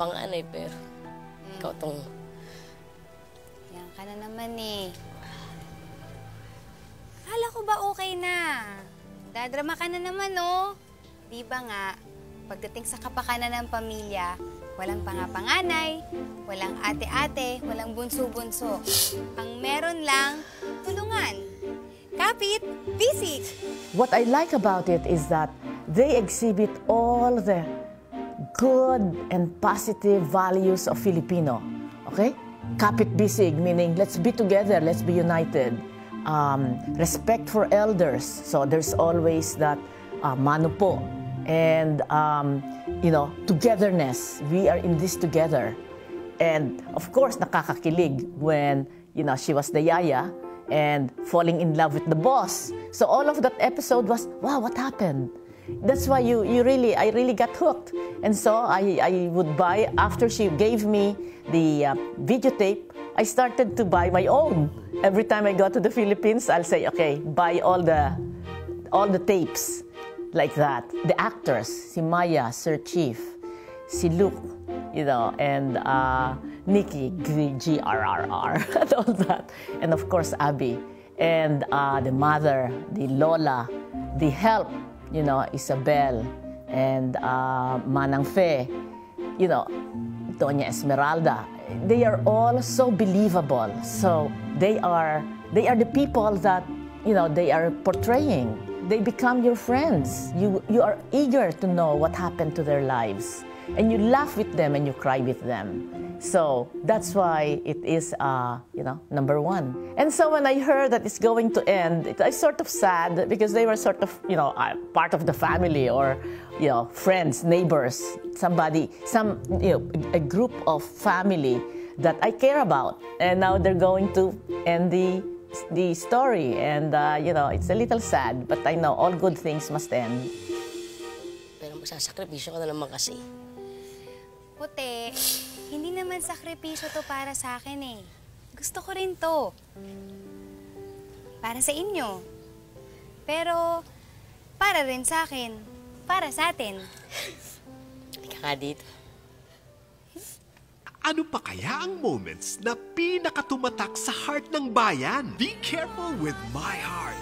panganay, pero ikaw tong... Yan ka na naman eh. Akala ko ba okay na? Dadrama ka na naman, oh. Di ba nga, pagdating sa kapakanan ng pamilya, walang pangapanganay, walang ate-ate, walang bunso-bunso. Ang meron lang, tulungan. Kapit, busy. What I like about it is that they exhibit all the good and positive values of Filipino. Okay? Kapit bisig, meaning let's be together, let's be united. Respect for elders. So there's always that mano po. And, togetherness. We are in this together. And, of course, nakakakilig when, she was the yaya and falling in love with the boss. So all of that episode was, wow, what happened? That's why I really got hooked. And so I would buy, after she gave me the videotape, I started to buy my own. Every time I go to the Philippines, I'll say, okay, buy all the tapes. Like that. The actors, si Maya, Sir Chief, si Luke, and Nikki, GRRR, and all that. And of course, Abby. And the mother, the Lola, the help, Isabel, and Manang Fe, Doña Esmeralda. They are all so believable. So they are the people that, they are portraying. They become your friends. You are eager to know what happened to their lives. And you laugh with them and you cry with them. So that's why it is, number one. And so when I heard that it's going to end, I was sort of sad because they were sort of, part of the family or, friends, neighbors, a group of family that I care about. And now they're going to end the story, and it's a little sad, but I know all good things must end. Pero magsasakripisyo ka na naman kasi. Puti, hindi naman sakripisyo to para sa akin eh. Gusto ko rin to. Para sa inyo. Pero, para rin sa akin. Para sa atin. Halika nga dito. Ano pa kaya ang moments na pinakatumatak sa heart ng bayan? Be careful with my heart.